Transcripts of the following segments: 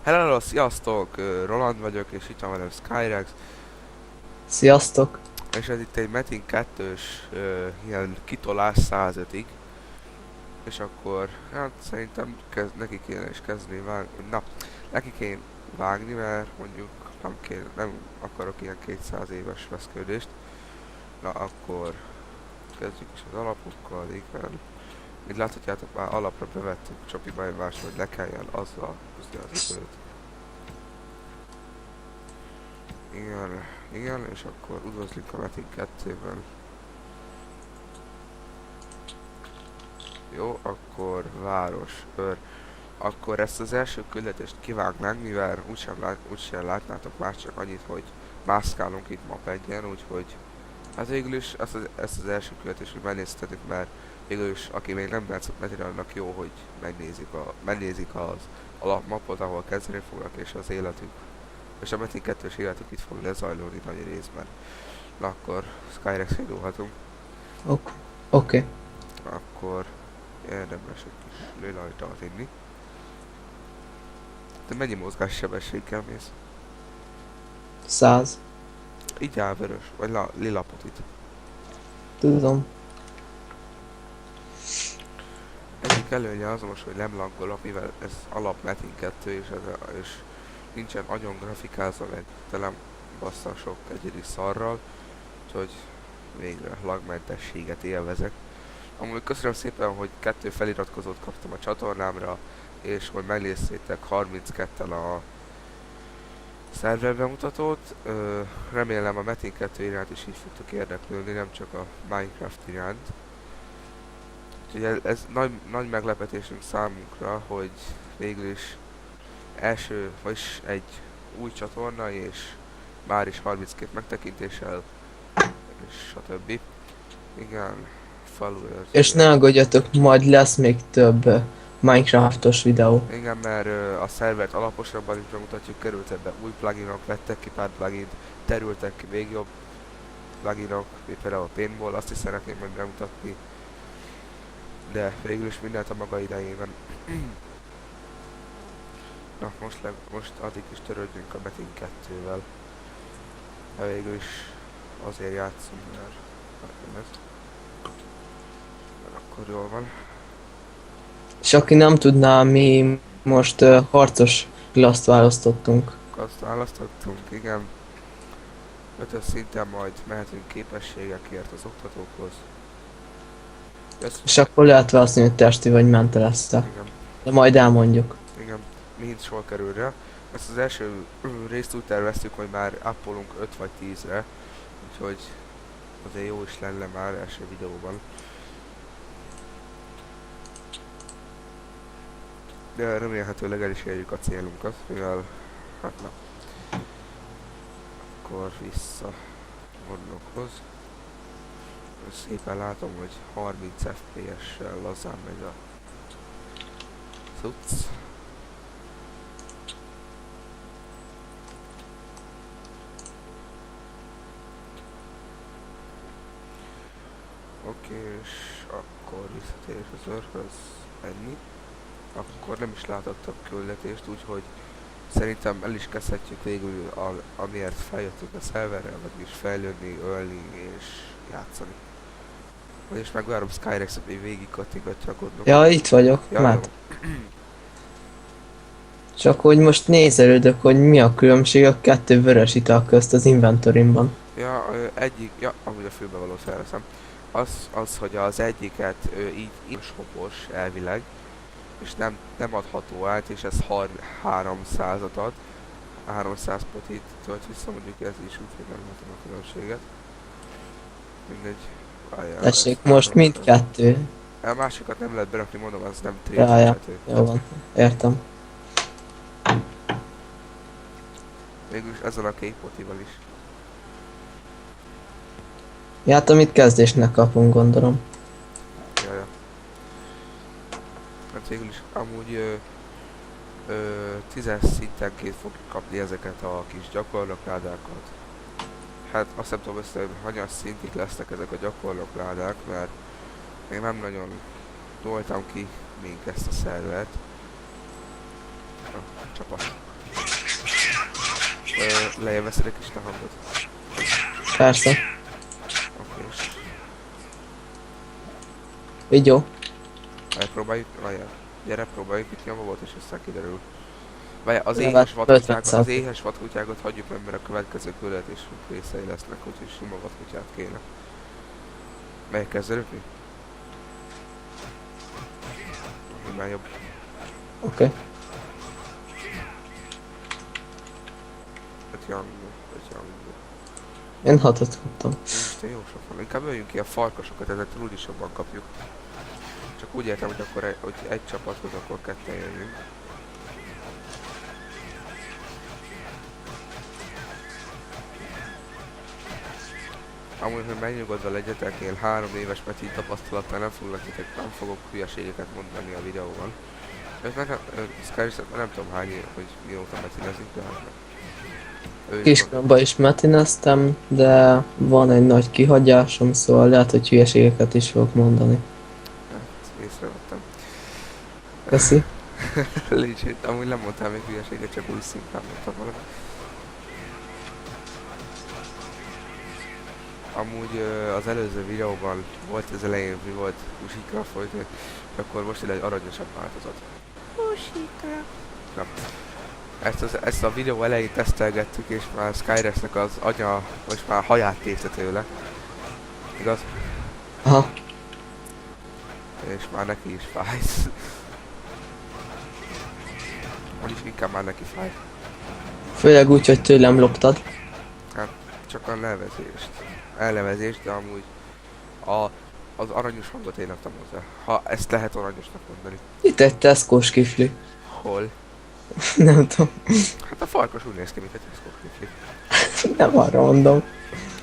Hello, sziasztok! Roland vagyok, és itt van velem Skyrex, Sziasztok! és ez itt egy Metin 2-s ilyen kitolás 105-ig, és akkor, hát szerintem neki kéne is kezdeni vágni, neki kéne vágni, mert mondjuk nem akarok ilyen 200 éves veszködést. Na akkor kezdjük is az alapokkal, igen. Mint láthatjátok, már alapra bevettük Csopi bejárást, hogy ne kelljen azzal húzni az időt. Igen, igen, és akkor üdvözlünk a Metin 2-ben. Jó, akkor város, őr. Akkor ezt az első küldetést kivágnánk, mivel úgysem látnátok már, csak annyit, hogy mászkálunk itt mapegyen, úgyhogy hát végül is ezt az első küldetést hogy megnéztetek, mert végül is aki még nem látszott Metin, annak jó, hogy megnézik az alapmapot, ahol kezdeni fognak, és az életük. És a Metin 2-es életük itt fog lezajlódni nagy részben. Na akkor Skyrex indulhatunk. Ok. Oké. Akkor érdemes egy kis lőlajtalt inni. De mennyi mozgássebességgel mész? 100. Így áll vörös, vagy lila potit. Tudom. Egyik előnye az most, hogy nem laggolok, mivel ez alap Metin 2 és nincsen agyon grafikázva, meg tele bassza sok egyedi szarral, úgyhogy végre lagmentességet élvezek. Amúgy köszönöm szépen, hogy 2 feliratkozót kaptam a csatornámra, és hogy megnéztétek 32-en a szerver bemutatót. Remélem a Metin 2 iránt is így fogtok érdeklődni, nem csak a Minecraft iránt. Úgyhogy ez nagy meglepetésünk számunkra, hogy végül is vagyis egy új csatorna, és már is 32 megtekintéssel, és stb. Igen, És faluőrzés. ne aggódjatok, majd lesz még több Minecraftos videó. Igen, mert a szervert alaposabban is bemutatjuk, kerültek be új pluginok, vettek ki pár plugint, terültek ki még jobb pluginok, mint például a Paintball, azt is szeretném majd bemutatni, de végül is mindent a maga idejében. Na, most addig is törődjünk a Metin 2-vel, de végül is azért játszunk, mert akkor jól van. És aki nem tudná, mi most harcos klaszt választottunk. Azt választottunk, igen. 5-ös szinten majd mehetünk képességekért az oktatókhoz. És akkor lehet választani, hogy testi vagy mente lesz -e. Igen, De majd elmondjuk. igen, mind sor kerül rá. Ezt az első részt úgy terveztük, hogy már appolunk 5 vagy 10-re, úgyhogy azért jó is lenne már első videóban. De remélhetőleg el is érjük a célunkat, mivel hát na, akkor vissza gondokhoz. Szépen látom, hogy 30 FPS-sel lazán megy a cucc. Oké, és akkor visszatérés az őrhöz, ennyi. Akkor nem is látottak küldetést, úgyhogy szerintem el is kezdhetjük végül, amiért feljöttünk a szerverrel, vagyis fejlődni, ölni és játszani. És megvárom Skyrexet, hogy végig kattingatja a gondokat. Ja, itt vagyok, Ja, jó. Matt. Csak hogy most nézelődök, hogy mi a különbség a 2 vörös ital közt az inventorimban. Ja, amúgy a fülbevalót felveszem. Az, hogy az egyiket így shopos elvileg, és nem adható át, és ez 300-at ad. 300 potit tölt vissza, mondjuk ez is úgy, hogy nem látom a különbséget. Mindegy. Várjál, ezt Tessék, most felraktam. mindkettő. A másikat nem lehet berakni, mondom, az nem Ja, ja. tréfelhető. Jó van. Értem. Végülis ezzel a kék potival is. Ja, hát amit kezdésnek kapunk, gondolom. Jaja. Hát végül is amúgy 10-es szintenként fogjuk kapni ezeket a kis gyakornokládákat. Hát azt nem tudom össze, hogy hanyas szintig lesznek ezek a gyakornokládák, mert még nem nagyon toltam ki még ezt a szervert. Na, csapat. Lejjebb veszed egy kis te hangot. Persze. Oké, és Így jó. próbáljuk, várjál. Gyere, próbáljuk itt nyomva volt, és aztán kiderül. Várjál, az Legalább éhes vadkutyákat, 500. az éhes vadkutyákat hagyjuk meg, mert a következő küldetésünk részei lesznek, úgyhogy sima vadkutyát kéne. Melyik kezdődni? Már jobb. Oké. Okay. Öt Én 6-ot kaptam. Isten jó sok van. Inkább öljünk ki a farkasokat, ezek túl is jobban kapjuk. Csak úgy értem, hogy akkor hogy egy csapathoz, akkor ketten jöjjünk. Amúgy, hogy megnyugodva legyetek, én 3 éves meti tapasztalattal nem fogok hülyeségeket mondani a videóban. Skyrim-et nem tudom hány év, hogy mióta metinezik, de hát nem. Kiskoromban is metineztem, de van egy nagy kihagyásom, szóval lehet, hogy hülyeségeket is fogok mondani. Hát, észrevettem. Köszi. Legit, amúgy nem mondtál még hülyeséget, csak úgy szintán mondtam valami. Amúgy az előző videóban volt az elején, mi volt Usikra folytani, és akkor most egy aranyosabb változat. Usikra. Na. Ezt a videó elején tesztelgettük, és már Skyresnek az anya most már haját tépte tőle. Igaz? Aha. És már neki is fáj. Vagyis inkább már neki fáj. Főleg úgy, hogy tőlem loptad. Hát, csak a elnevezést, de amúgy az aranyos hangot én adtam hozzá. Ha ezt lehet aranyosnak mondani. Itt egy Tesco-s kifli. Hol? Nem tudom. Hát a farkas úgy néz ki, mint egy Tesco kifli. Nem arra mondom.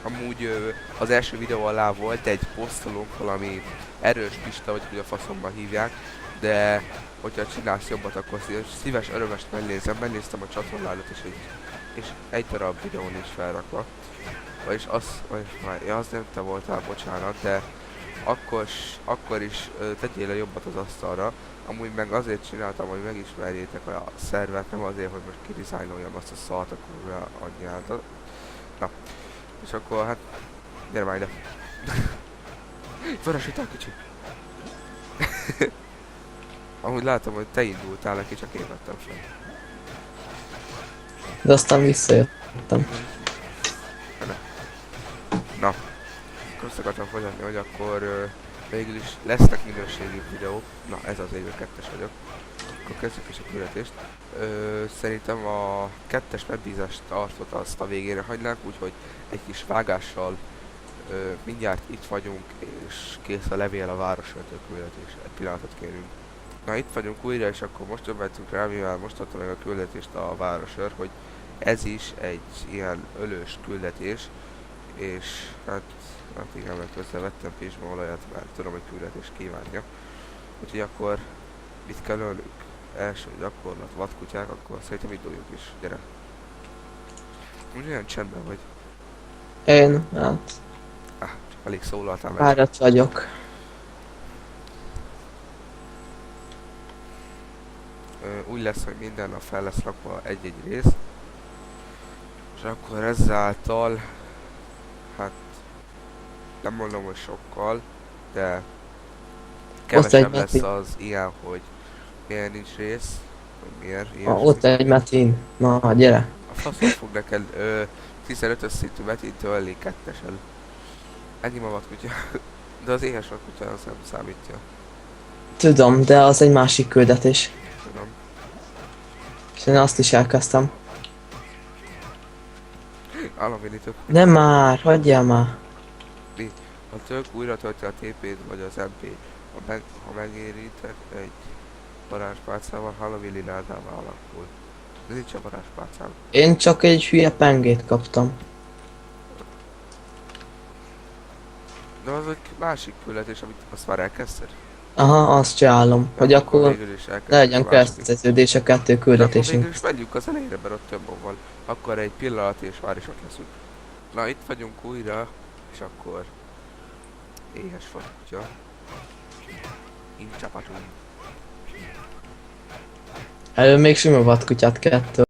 Amúgy az első videó alá volt egy posztolónk, valami erős Pista, vagy hogy a faszomban hívják, de hogyha csinálsz jobbat, akkor szíves örömest megnéztem a csatornádat, és egy darab videó nincs felrakva. Vagyis az nem te voltál, bocsánat, de akkor is tegyél le jobbat az asztalra. Amúgy meg azért csináltam, hogy megismerjétek a szervet, nem azért, hogy most kidizájnoljam azt a szart, akkor anyját. Na, és akkor hát, gyere már ide. Vörösítál kicsi. Amúgy látom, hogy te indultál neki, csak én vettem fel. De aztán visszajöttem. Na, akkor azt akartam folytatni, hogy akkor végül is lesznek minőségi videók. Na, ez az évő 2-es vagyok. Akkor kezdjük is a küldetést. Szerintem a 2-es megbízást tartott azt a végére hagynánk, úgyhogy egy kis vágással mindjárt itt vagyunk, és kész a levél a városvezető küldetés. Egy pillanatot kérünk. Na, itt vagyunk újra, és akkor most többetünk rá, mivel most adta meg a küldetést a városőr, hogy ez is egy ilyen ölős küldetés, és hát igen, mert közben vettem pizsmaolajat, mert tudom, hogy küldetés kívánja. Úgyhogy akkor mit kell ölnünk? Első gyakorlat, vadkutyák, akkor szerintem induljunk is, gyere. Úgy olyan csendben vagy. Én, hát, Csak elég szólaltál meg. fáradt vagyok. Úgy lesz, hogy minden nap fel lesz rakva egy-egy rész. És akkor ezáltal, hát nem mondom, hogy sokkal, de kevesebb lesz az ilyen, hogy miért nincs rész, vagy miért ilyen. Ott egy metin. Na, gyere. A faszom fog neked 15-ös szintű metint ölni 2-esen. Ennyi ma vadkutya. De az éhes vadkutya az nem számítja. Tudom, de az egy másik küldetés. Tudom. És én azt is elkezdtem. Államvédítők. Nem már, hagyjál már. A tök újra tölti a TP-t vagy az MP. Ha megérítek egy varázspálcával, Halloween liládává alakul. Ez nincs a varázspálcám. Én csak egy hülye pengét kaptam. De az egy másik küldetés, amit azt már elkezdted? Aha, azt csinálom, hogy akkor végül is elkezdted ne legyen a másikat. kezdődés a 2 De akkor küldetésünk. végül is menjünk az elejére, mert ott több van. Akkor egy pillanat és már is ott leszünk. Na, itt vagyunk újra, és akkor éhes vadkutya. Így csapatunk. Előbb még sima vadkutyát 2.